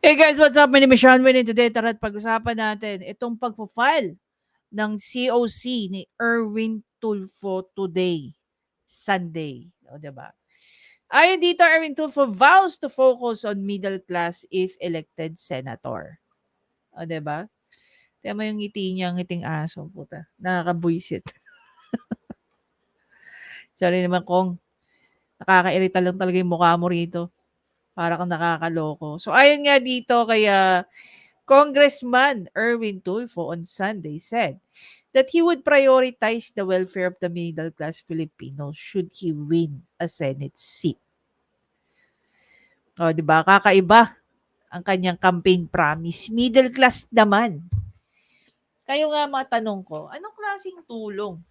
Hey guys, what's up? My name is Sean Winnie. Today, tara't pag-usapan natin itong pagpo-file ng COC ni Erwin Tulfo today, Sunday. O, diba? Ayon dito, Erwin Tulfo vows to focus on middle class if elected senator. O, diba? Tiyan mo yung ngiti niya, ngiting aso. Puta. Nakakabuisit. Sorry naman kung nakakairita lang talaga yung mukha mo rito. Para kang nakakaloko. So, ayon nga dito, kaya Congressman Erwin Tulfo on Sunday said that he would prioritize the welfare of the middle-class Filipinos should he win a Senate seat. O, di ba? Kakaiba ang kanyang campaign promise. Middle class naman. Kayo nga matanong ko, anong klaseng tulong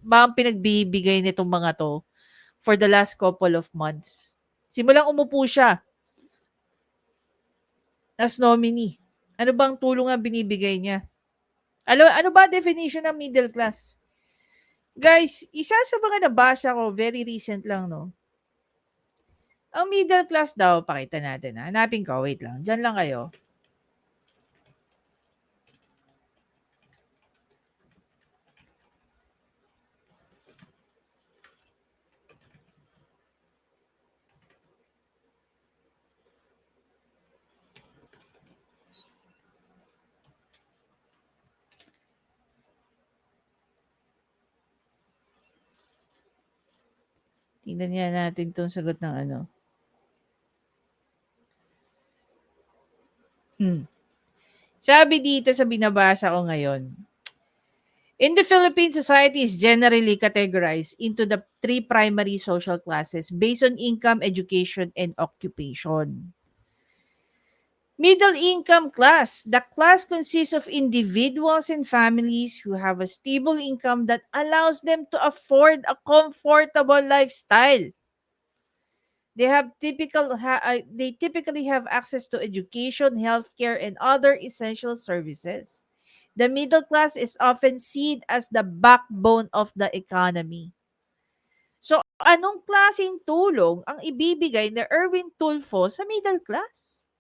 ba ang pinagbibigay nitong mga to for the last couple of months? Simulang umupo siya as nominee. Ano bang tulong ang binibigay niya? Ano ba definition ng middle class? Guys, isa sa mga nabasa ko, very recent lang, no? Ang middle class daw, pakita natin. Ha? Hanapin ko, wait lang. Diyan lang kayo. Tingnan niya natin itong sagot ng ano. Sabi dito sa binabasa ko ngayon, in the Philippine society is generally categorized into the three primary social classes based on income, education, and occupation. Middle income class. The class consists of individuals and families who have a stable income that allows them to afford a comfortable lifestyle. They typically have access to education, healthcare, and other essential services. The middle class is often seen as the backbone of the economy. So, anong klaseng tulong ang ibibigay ni Erwin Tulfo sa middle class?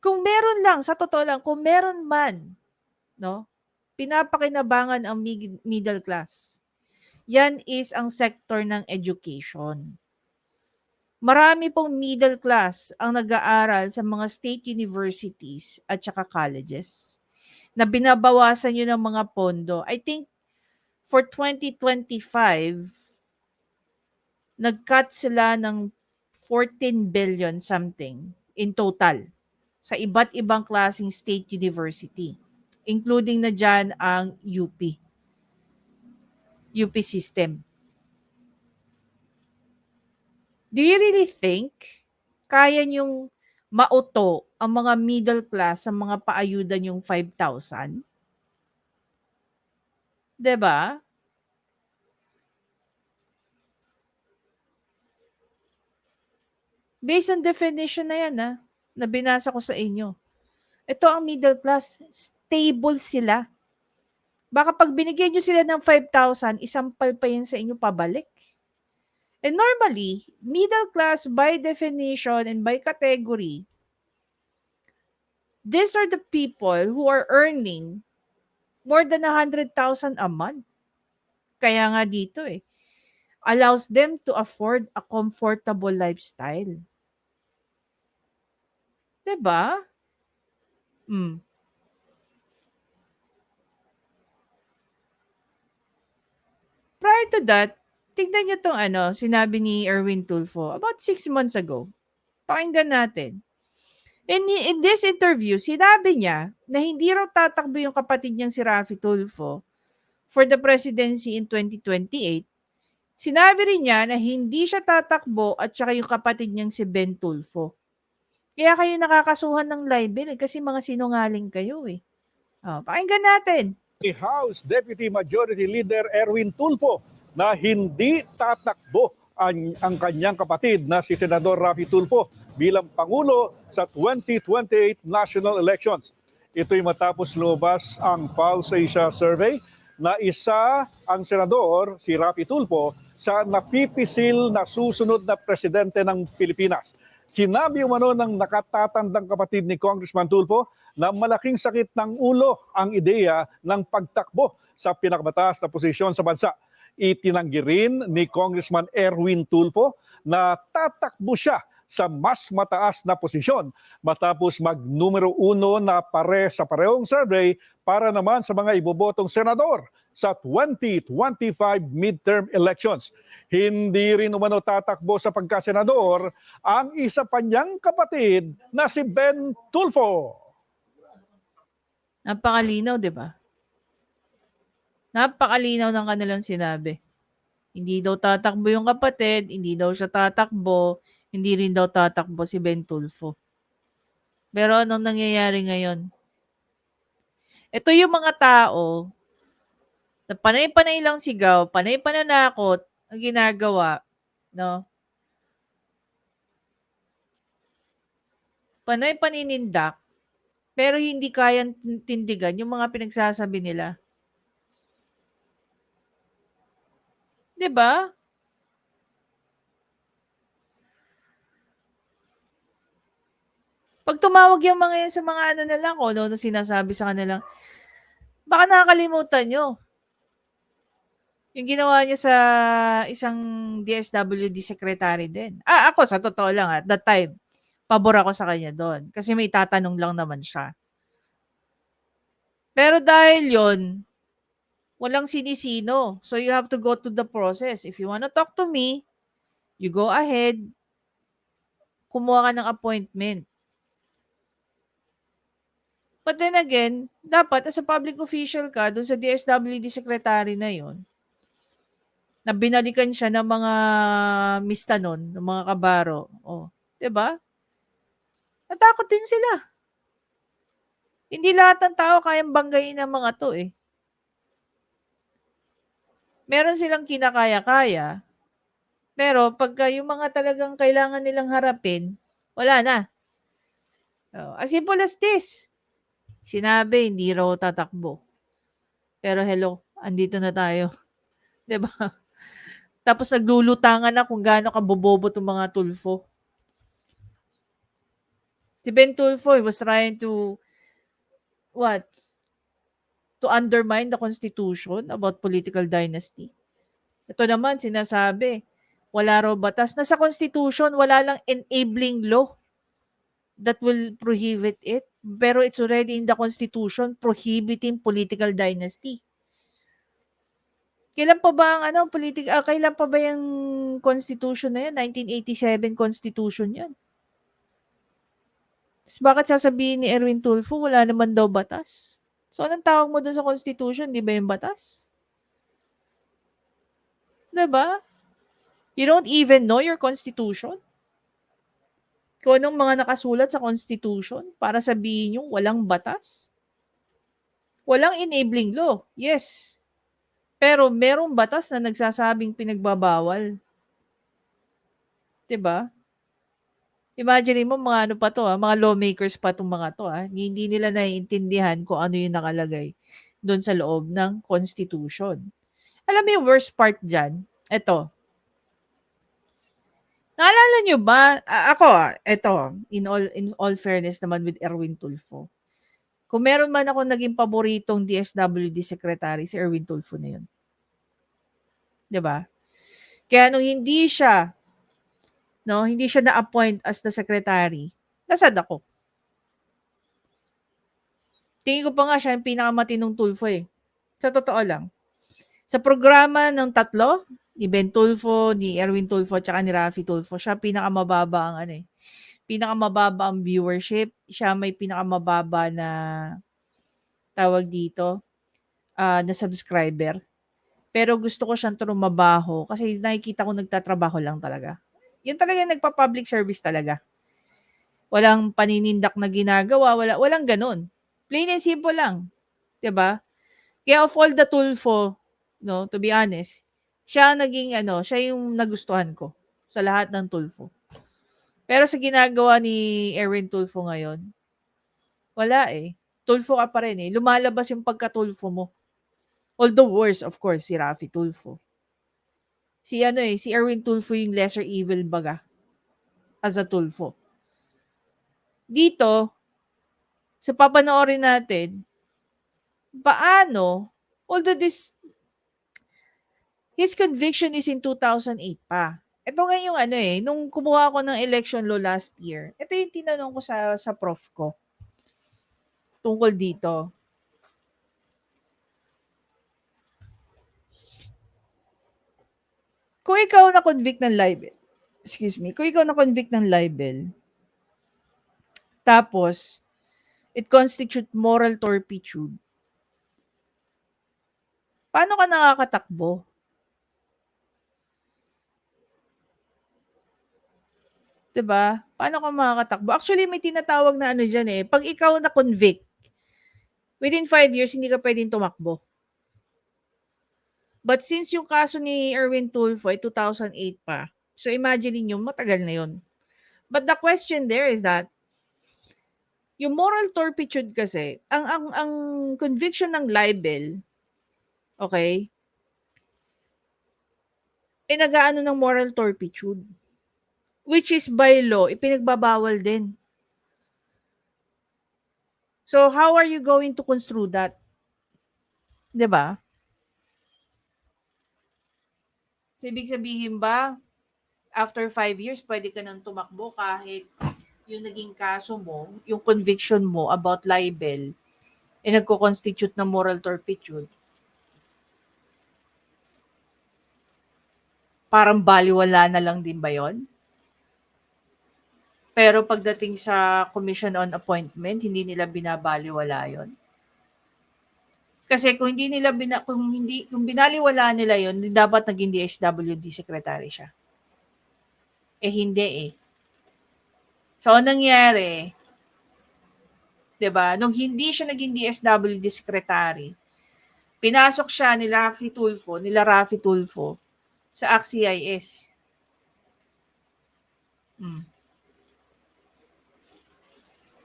Kung meron lang, sa totoo lang, kung meron man, no, pinapakinabangan ang middle class, yan is ang sector ng education. Marami pong middle class ang nag-aaral sa mga state universities at saka colleges na binabawasan yun ng mga pondo. I think for 2025, nag-cut sila ng 14 billion something in total sa iba't ibang klaseng state university, including na dyan ang UP system. Do you really think kaya niyong mauto ang mga middle class sa mga paayudan yung 5,000? 'Di ba? Based on definition na yan, na binasa ko sa inyo. Ito ang middle class, stable sila. Baka pag binigyan nyo sila ng 5,000, isampal pa yan sa inyo pabalik. And normally, middle class by definition and by category, these are the people who are earning more than 100,000 a month. Kaya nga dito allows them to afford a comfortable lifestyle. 'Di ba? Prior to that, tignan niyo tong sinabi ni Erwin Tulfo about 6 months ago. Pakinggan natin. In this interview, sinabi niya na hindi raw tatakbo yung kapatid niyang si Raffy Tulfo for the presidency in 2028. Sinabi rin niya na hindi siya tatakbo at saka yung kapatid niyang si Ben Tulfo. Kaya kayo nakakasuhan ng libel kasi mga sinungaling kayo pakinggan natin. Si House Deputy Majority Leader Erwin Tulfo na hindi tatakbo ang kanyang kapatid na si Senador Raffy Tulfo bilang Pangulo sa 2028 national elections. Ito'y matapos lumabas ang Pulse Asia Survey na isa ang senador, si Raffy Tulfo, sa napipisil na susunod na presidente ng Pilipinas. Sinabi umano ng nakatatandang kapatid ni Congressman Tulfo na malaking sakit ng ulo ang ideya ng pagtakbo sa pinakamataas na posisyon sa bansa. Itinanggi rin ni Congressman Erwin Tulfo na tatakbo siya sa mas mataas na posisyon matapos mag-numero 1 na sa parehong survey para naman sa mga ibobotong senador sa 2025 midterm elections. Hindi rin umano tatakbo sa pagkasenador ang isa pa niyang kapatid na si Ben Tulfo. Napakalinaw, di ba? Napakalinaw ng kanilang sinabi. Hindi daw tatakbo yung kapatid, hindi daw siya tatakbo, hindi rin daw tatakbo si Ben Tulfo. Pero anong nangyayari ngayon? Ito yung mga tao na panay-panay lang sigaw, panay pananakot ang ginagawa, no? Panay paninindak, pero hindi kayang tindigan yung mga pinagsasabi nila. 'Di ba? Pag tumawag yung mga yan sa mga ano na lang, kung ano sinasabi sa kanilang, baka nakakalimutan nyo. Yung ginawa niya sa isang DSWD secretary din. Ako, sa totoo lang, at that time, pabor ako sa kanya doon. Kasi may tatanong lang naman siya. Pero dahil yon, walang sinisino. So you have to go to the process. If you wanna talk to me, you go ahead, kumuha ka ng appointment. But then again, dapat as a public official ka, doon sa DSWD secretary na yon, na binalikan siya ng mga mistanon, ng mga kabaro. Oh, 'di ba? Natakot din sila. Hindi lahat ng tao kayang banggain ng mga 'to eh. Meron silang kinakaya-kaya, pero pagka yung mga talagang kailangan nilang harapin, wala na. As simple as this. Sinabi hindi raw tatakbo. Pero hello, andito na tayo. 'Di ba? Tapos naglulutangan na kung gaano kabobobo 'tong mga Tulfo. Si Ben Tulfo was trying to what? To undermine the Constitution about political dynasty. Ito naman sinasabi, wala raw batas. Nasa Constitution, wala lang enabling law that will prohibit it. Pero it's already in the Constitution prohibiting political dynasty. Kailan pa ba ang kailan pa ba yung Constitution na yan? 1987 Constitution yan. Tapos bakit sasabihin ni Erwin Tulfo, wala naman daw batas? So, anong tawag mo dun sa Constitution? Di ba yung batas? Diba? You don't even know your Constitution? Kung anong mga nakasulat sa Constitution para sabihin yung walang batas? Walang enabling law. Yes. Pero merong batas na nagsasabing pinagbabawal. 'Di ba? Imagine mo mga ano pa 'to, mga lawmakers pa 'tong mga 'to, Hindi nila naiintindihan kung ano yung nakalagay doon sa loob ng Constitution. Alam mo yung worst part diyan? Ito. Naalala niyo ba, ako, ito, in all fairness naman with Erwin Tulfo. Kung meron man ako naging paboritong DSWD secretary, si Erwin Tulfo na yun. 'Di ba? Kaya nung hindi siya na-appoint as the secretary, nasad ako. Tingin ko pa nga siya yung pinakamatinong Tulfo eh. Sa totoo lang. Sa programa ng tatlo, ni Ben Tulfo, ni Erwin Tulfo, tsaka ni Raffy Tulfo, siya pinakamababa ang pinakamababa ang viewership. Siya may pinakamababa na tawag dito, na subscriber. Pero gusto ko siyang trumabaho kasi nakikita ko nagtatrabaho lang talaga. Yun talaga nagpa-public service talaga. Walang paninindak na ginagawa, walang ganun. Plain and simple lang. 'Di ba? Kaya of all the Tulfo, no, to be honest, siya yung nagustuhan ko sa lahat ng Tulfo. Pero sa ginagawa ni Erwin Tulfo ngayon, wala eh. Tulfo ka pa rin eh. Lumalabas yung pagka-Tulfo mo. Although worse, of course, si Raffy Tulfo. Si Erwin Tulfo yung lesser evil baga as a Tulfo. dito, sa papanoorin natin, paano, although his conviction is in 2008 pa. Ito nga yung ano eh, nung kumuha ako ng election law last year, ito yung tinanong ko sa prof ko tungkol dito. Kung ikaw na-convict ng libel, kung ikaw na-convict ng libel, tapos, it constitute moral turpitude, paano ka nakakatakbo? 'Di ba? Paano ka makakatakbo? Actually, may tinatawag na ano diyan eh, 'pag ikaw na-convict, within 5 years, hindi ka pwedeng tumakbo. But since yung kaso ni Erwin Tulfo ay 2008 pa, so imagine niyo matagal na yun. But the question there is that, yung moral turpitude kasi, ang conviction ng libel, okay, ay nag-aano ng moral turpitude. Which is by law, ipinagbabawal din. So, how are you going to construe that? 'Di ba? So, ibig sabihin ba, after 5 years, pwede ka nang tumakbo kahit yung naging kaso mo, yung conviction mo about libel, nagko-constitute ng moral turpitude. Parang baliwala na lang din ba yon? Pero pagdating sa Commission on Appointment, hindi nila binabaliwala yon. Kasi kung hindi nila kung binaliwala nila yon, dapat naging DSWD secretary siya. Hindi eh. So, anong nangyari, 'di ba? Nung hindi siya naging DSWD secretary, pinasok siya nila Raffy Tulfo sa ACT-CIS.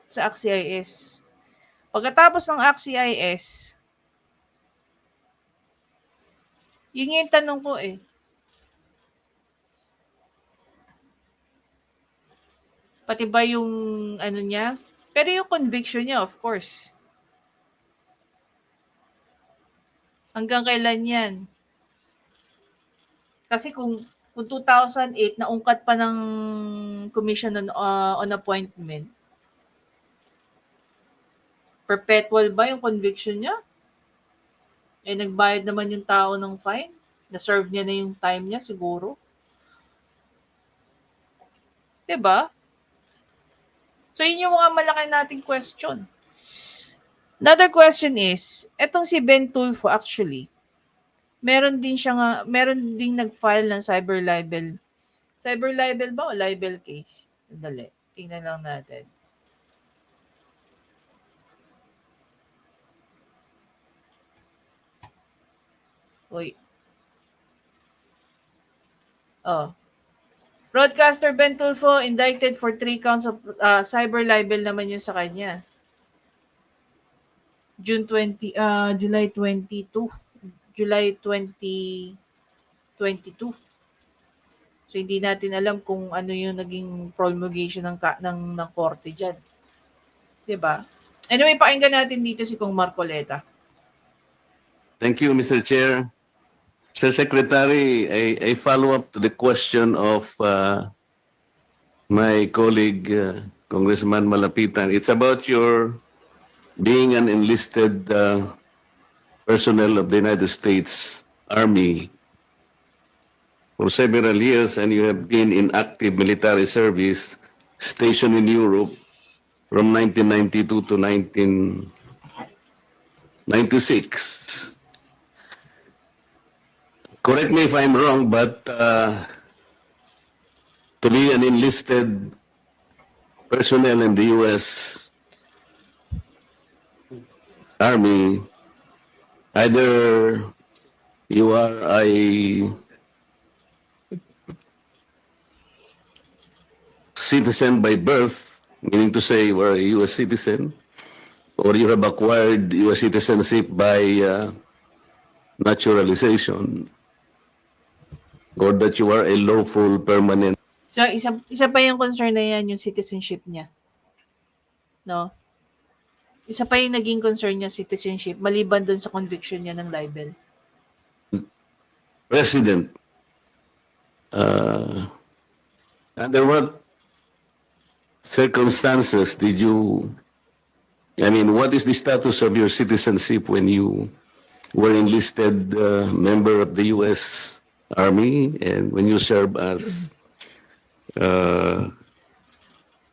Sa ACT-CIS. Pagkatapos ng ACT-CIS, yun yung tanong ko eh. Pati ba yung ano niya? Pero yung conviction niya, of course. Hanggang kailan yan? Kasi kung 2008, naungkat pa ng Commission on Appointment, perpetual ba yung conviction niya? Nagbayad naman yung tao ng fine. Na-serve niya na yung time niya siguro. 'Di ba? So, yun yung mga malaki nating question. Another question is, etong si Ben Tulfo actually, meron ding nag-file ng cyber libel. Cyber libel ba o libel case? Dali, tingnan lang natin. Uy. Broadcaster Ben Tulfo indicted for 3 counts of cyber libel naman yun sa kanya. July 22. July 2022. So, hindi natin alam kung ano yung naging promulgation ng korte dyan. 'Di ba? Anyway, pakinggan natin dito si Kong Marcoleta. Thank you, Mr. Chair. Mr. Secretary, a follow-up to the question of my colleague, Congressman Malapitan. It's about your being an enlisted personnel of the United States Army for several years, and you have been in active military service stationed in Europe from 1992 to 1996. Correct me if I'm wrong, but to be an enlisted personnel in the U.S. Army, either you are a citizen by birth, meaning to say you are a U.S. citizen, or you have acquired U.S. citizenship by naturalization, or that you are a lawful permanent. So, isa pa yung concern na yan, yung citizenship niya. no? Isa pa yung naging concern niya citizenship maliban dun sa conviction niya ng libel. President, uh, under what circumstances did you, I mean, what is the status of your citizenship when you were enlisted member of the U.S. Army and when you serve as an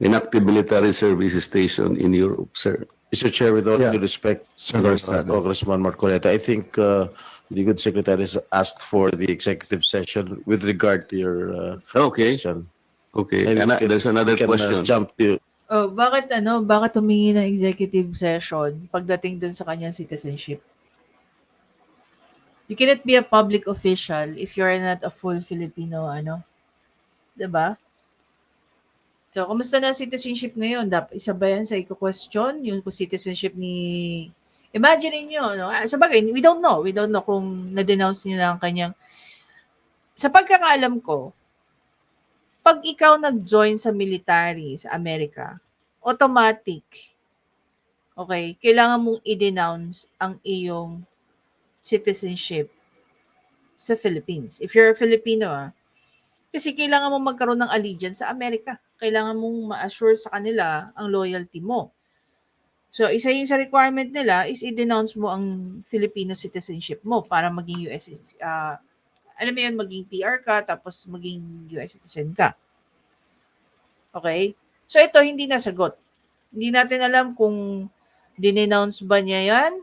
active military service station in Europe, sir? Mr. Chair, with all Yeah. due respect, Senator Estrada. Congressman Marcoleta, I think the good secretary has asked for the executive session with regard to your Okay, question. okay. Maybe And we can- there's another we can, question. jump to Oh, bakit humingi ng executive session pagdating dun sa kanyang citizenship? You cannot be a public official if you're not a full Filipino, 'di ba? So, kumusta na citizenship ngayon? Isa ba yan sa i-question? Yung citizenship ni... Imagine niyo, no? Sa bagay, we don't know. We don't know kung na-denounce niya na ang kanyang... Sa pagkakaalam ko, pag ikaw nag-join sa military sa Amerika, automatic, okay, kailangan mong i-denounce ang iyong citizenship sa Philippines. If you're a Filipino, kasi kailangan mong magkaroon ng allegiance sa Amerika. Kailangan mong ma-assure sa kanila ang loyalty mo. So, isa yung sa requirement nila is i-denounce mo ang Filipino citizenship mo para maging US, alam mo yun, maging PR ka, tapos maging US citizen ka. Okay? So, ito, hindi nasagot. Hindi natin alam kung dinenounce ba niya yan,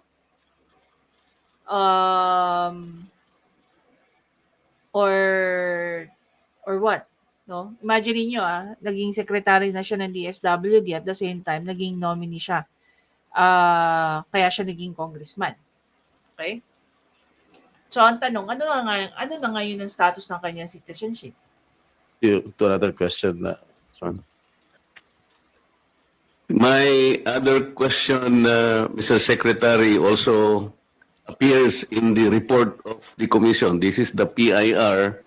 or what, no? Imagine niyo naging secretary na siya ng DSWD at the same time naging nominee siya. Kaya siya naging congressman. Okay? So ang tanong, ano na ngayon ang status ng kanyang citizenship? to another question. My other question, Mr. Secretary, also appears in the report of the commission. This is the PIR,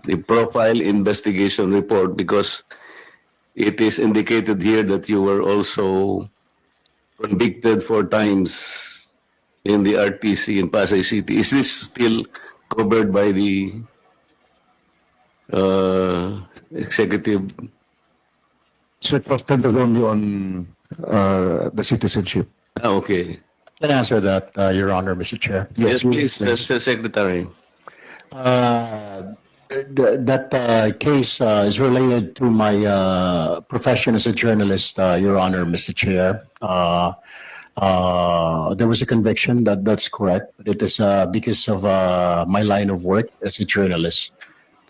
the Profile Investigation Report, because it is indicated here that you were also convicted 4 times in the RTC in Pasay City. Is this still covered by the executive? So it was centered only on the citizenship. Okay. Can I answer that, Your Honor, Mr. Chair? Yes, please, Mr. Secretary. That case is related to my profession as a journalist, Your Honor, Mr. Chair. There was a conviction, that's correct. But it is because of my line of work as a journalist.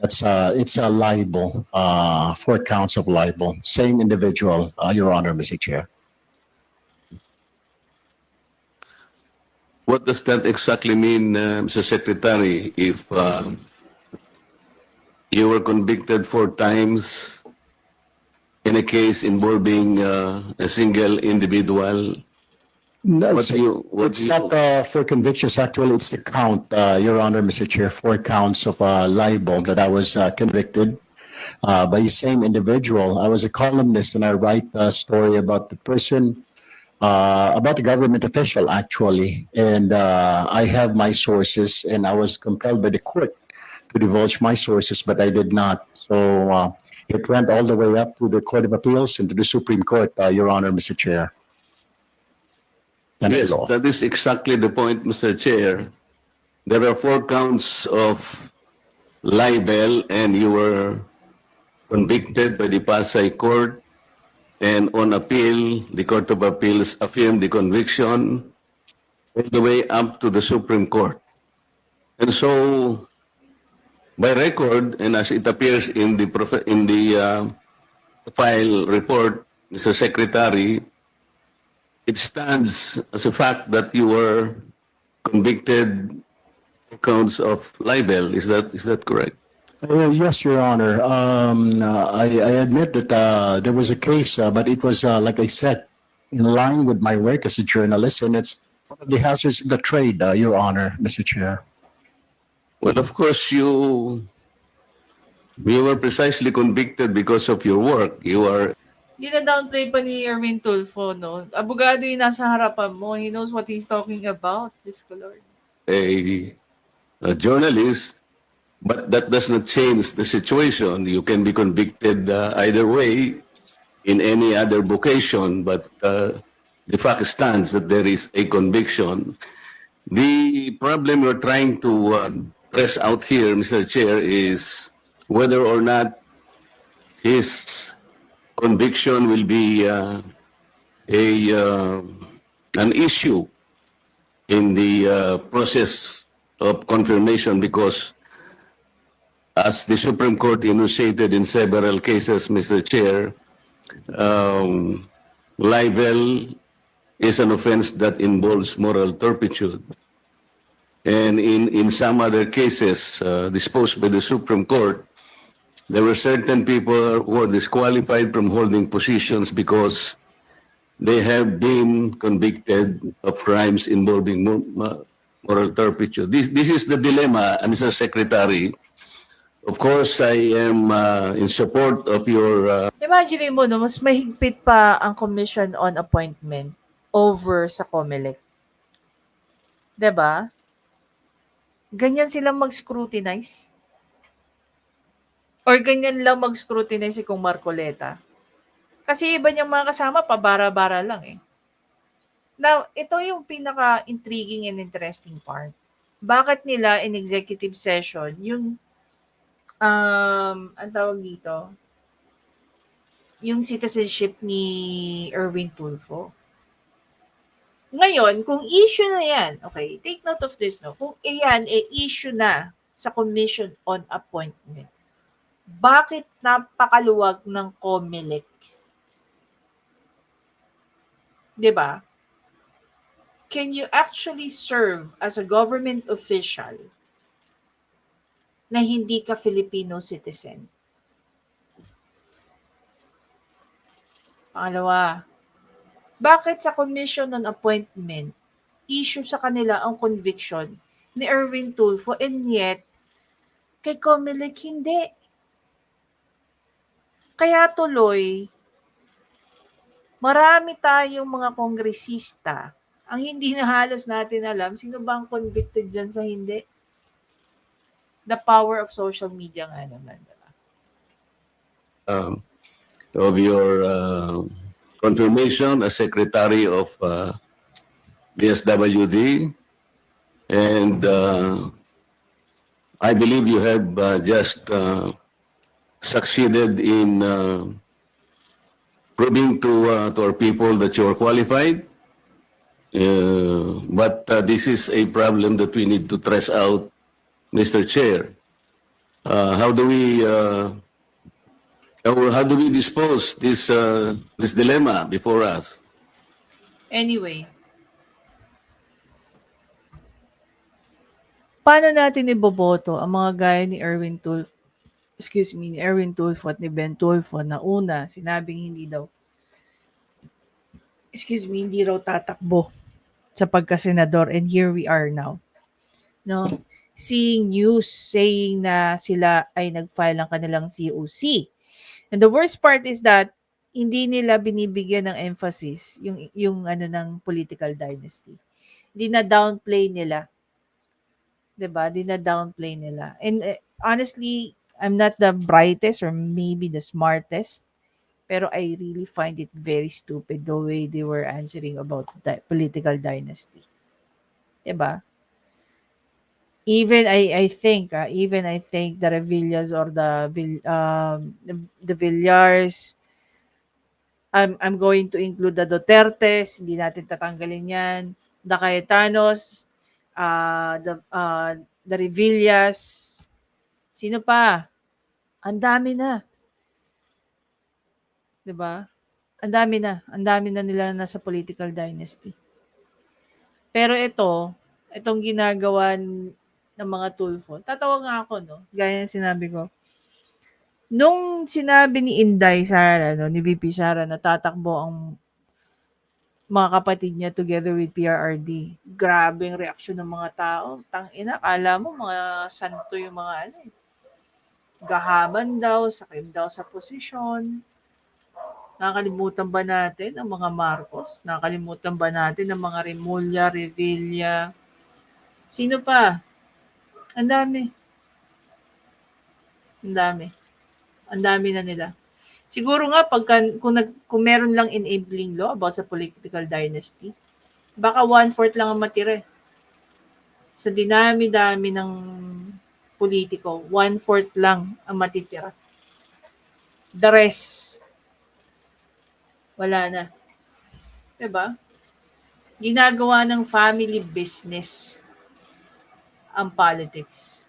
It's a libel, 4 counts of libel. Same individual, Your Honor, Mr. Chair. What does that exactly mean, Mr. Secretary, if you were convicted 4 times in a case involving a single individual? No, What do you- what it's do you- not for convictions. Actually, it's the count, Your Honor, Mr. Chair, 4 counts of libel that I was convicted by the same individual. I was a columnist and I write a story about the person, about the government official, actually. And I have my sources and I was compelled by the court to divulge my sources, but I did not. So it went all the way up to the Court of Appeals and to the Supreme Court, Your Honor, Mr. Chair. And Yes, law. that is exactly the point, Mr. Chair. There are 4 counts of libel and you were convicted by the Pasay Court, and on appeal, the Court of Appeals affirmed the conviction all the way up to the Supreme Court. And so, by record, and as it appears in the file report, Mr. Secretary, it stands as a fact that you were convicted for counts of libel. Is that correct? Yes, Your Honor. I admit that there was a case, but it was, like I said, in line with my work as a journalist, and it's one of the hazards of the trade, Your Honor, Mr. Chair. Well, of course, you were precisely convicted because of your work. You are Dina-downplay pa ni Erwin Tulfo, no? Abogado yung nasa harapan mo. He knows what he's talking about. Diyos ko, Lord. A journalist, but that does not change the situation. You can be convicted either way in any other vocation, but the fact stands that there is a conviction. The problem we're trying to press out here, Mr. Chair, is whether or not his conviction will be a an issue in the process of confirmation, because as the Supreme Court enunciated in several cases, Mr. Chair, libel is an offense that involves moral turpitude. And in some other cases disposed by the Supreme Court, there were certain people who were disqualified from holding positions because they have been convicted of crimes involving moral turpitude. This is the dilemma, Mr. Secretary. Of course, I am in support of your Imagine mo, no, mas mahigpit pa ang Commission on Appointment over sa COMELEC. 'Di ba? Ganyan silang mag-scrutinize? Or ganyan lang mag-scrutinize si Kung Marcoleta? Kasi iba niyang mga kasama, pabara-bara lang eh. Now, ito yung pinaka-intriguing and interesting part. Bakit nila in executive session, yung, ang tawag dito, yung citizenship ni Erwin Tulfo. Ngayon, kung issue na yan, okay, take note of this, no? Kung iyan, issue na sa Commission on Appointment, bakit napakaluwag ng COMELEC? 'Di ba? Can you actually serve as a government official na hindi ka Filipino citizen? Pangalawa, bakit sa Commission on Appointment, issue sa kanila ang conviction ni Erwin Tulfo and yet, kay COMELEC hindi? Kaya tuloy, marami tayong mga kongresista ang hindi na halos natin alam sino ba ang convicted dyan sa hindi. The power of social media nga naman. Diba? Of your confirmation as Secretary of DSWD, and I believe you have just succeeded in proving to our people that you are qualified. But this is a problem that we need to trace out, Mr. Chair. How do we dispose this dilemma before us? Anyway, paano natin iboboto ang mga gaya ni Erwin Tulfo, ni Erwin Tulfo at ni Ben Tulfo na una, sinabing hindi raw tatakbo sa pagkasenador, and here we are now. No? Seeing news saying na sila ay nag-file ng kanilang COC. And the worst part is that hindi nila binibigyan ng emphasis yung ano ng political dynasty. Hindi na downplay nila. 'Di ba? Hindi na downplay nila. And honestly, I'm not the brightest or maybe the smartest, pero I really find it very stupid the way they were answering about the political dynasty. 'Di ba? Even I think the Revillas or the Villars, I'm going to include the Dutertes, hindi natin tatanggalin 'yan. The Cayetanos, the Revillas, sino pa? Ang dami na. 'Di ba? Ang dami na nila nasa political dynasty. Pero itong ginagawa ng mga Tulfo, tatawa nga ako, no? Gaya ng sinabi ko. Nung sinabi ni Inday Sara, no, ni VP Sara, na tatakbo ang mga kapatid niya together with PRRD, grabe ang reaksyon ng mga tao. Tangina, kala mo mga santo yung mga gahaman daw, sakim daw sa posisyon. Nakakalimutan ba natin ang mga Marcos? Nakakalimutan ba natin ang mga Remulla, Revilla? Sino pa? Ang dami. Ang dami. Ang dami na nila. Siguro nga kung meron lang enabling law about sa political dynasty, baka 1/4 lang ang matira. Sa dinami-dami ng politiko, 1/4 lang ang matitira. The rest, wala na. 'Di ba? Ginagawa ng family business ang politics.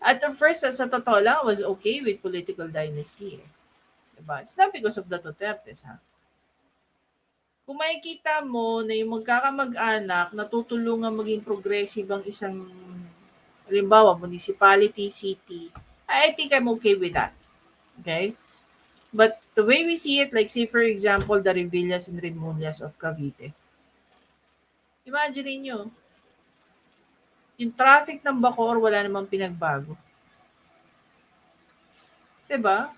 At first, sa totoo lang, I was okay with political dynasty. Diba? It's not because of the Dutertes, ha? Kung makikita mo na yung magkakamag-anak natutulungan maging progressive ang isang, halimbawa, municipality, city, I think I'm okay with that. Okay? But the way we see it, like say for example, the Revillas and Remullas of Cavite. Imagine nyo, yung traffic ng Bacoor wala namang pinagbago. Diba?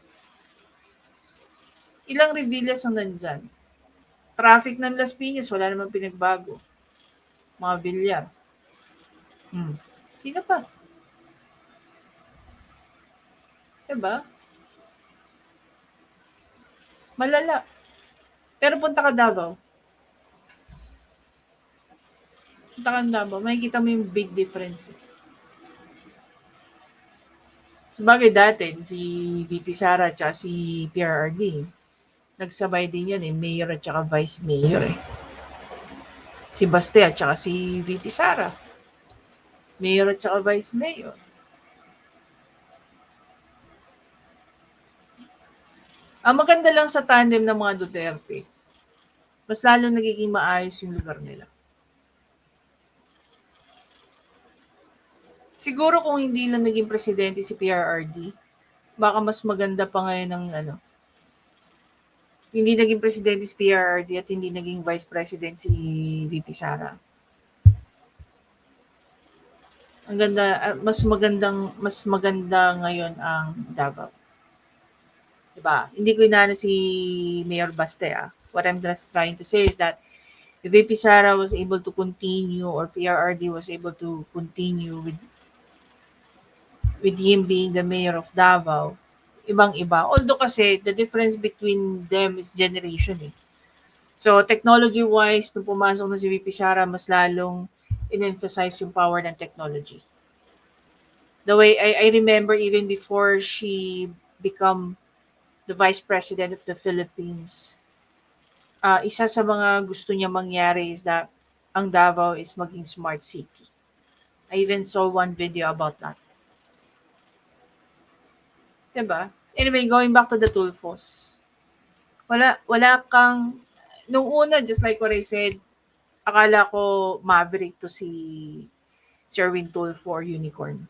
Ilang Revillas ang nandyan? Traffic ng Las Piñas, wala namang pinagbago. Mga Villar. Sino pa? Diba? Malala. Pero punta ka Davao. Punta ka Davao, makikita mo yung big difference. Sabagay dati, si VP Sara at si PRRD, nagsabay din yan mayor at saka vice mayor Si Baste at saka si VP Sara. Mayor at saka vice mayor. Ang maganda lang sa tandem ng mga Duterte, mas lalo nagiging maayos yung lugar nila. Siguro kung hindi lang naging presidente si PRRD, baka mas maganda pa ngayon ng hindi naging presidente si PRRD at hindi naging vice president si VP Sara. Ang ganda, mas maganda ngayon ang Davao. Diba? Hindi ko inaano si Mayor Baste. What I'm just trying to say is that if VP Sara was able to continue or PRRD was able to continue with him being the mayor of Davao, ibang-iba. Although kasi, the difference between them is generation So, technology-wise, nung pumasok na si VP Sara, mas lalong in-emphasize yung power ng technology. The way, I remember even before she become the Vice President of the Philippines, isa sa mga gusto niya mangyari is that ang Davao is maging smart city. I even saw one video about that. Diba? Anyway, going back to the Tulfos. Wala kang, nung una, just like what I said, akala ko maverick to si Erwin Tulfo or unicorn.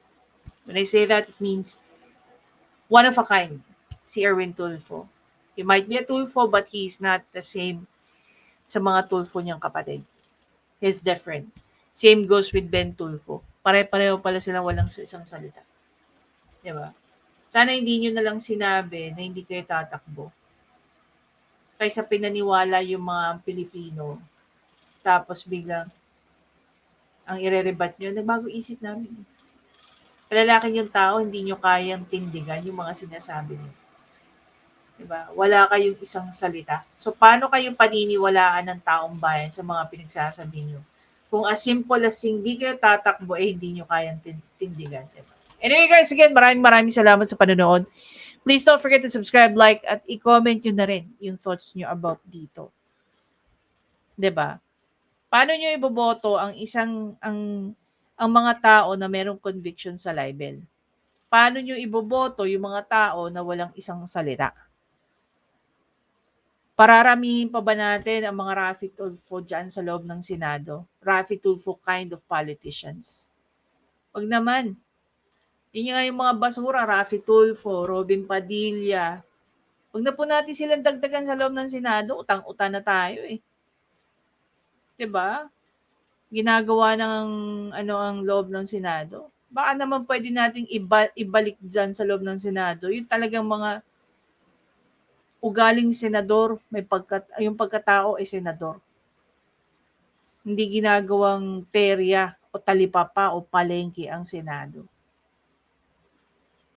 When I say that, it means one of a kind, si Erwin Tulfo. He might be a Tulfo, but he's not the same sa mga Tulfo niyang kapatid. He's different. Same goes with Ben Tulfo. Pare-pareho pala sila walang isang salita. Diba? Sana hindi nyo na lang sinabi na hindi kayo tatakbo. Kaysa pinaniwala yung mga Pilipino, tapos biglang ang ire-rebat nyo, nagbago isip namin. Kalalaking yung tao, hindi nyo kayang tindigan yung mga sinasabi nyo. Diba? Wala kayong isang salita. So, paano kayo paniniwalaan ng taong bayan sa mga pinagsasabi nyo? Kung as simple as hindi kayo tatakbo, hindi nyo kayang tindigan. Diba? Anyway guys, again, maraming salamat sa panonood. Please don't forget to subscribe, like, at i-comment nyo na rin yung thoughts nyo about dito. 'Di ba? Paano nyo iboboto ang mga tao na merong conviction sa libel? Paano nyo iboboto yung mga tao na walang isang salita? Pararamihin pa ba natin ang mga Raffy Tulfo dyan sa loob ng Senado? Raffy Tulfo kind of politicians. Wag naman. Yun nga yung mga basura, Raffy Tulfo, Robin Padilla. Huwag na po natin silang dagdagan sa loob ng Senado. Utang-uta na tayo 'Diba? Ginagawa ng ang loob ng Senado. Baka naman pwede nating ibalik dyan sa loob ng Senado. Yung talagang mga ugaling senador, yung pagkatao ay senador. Hindi ginagawang perya o talipapa o palengke ang Senado.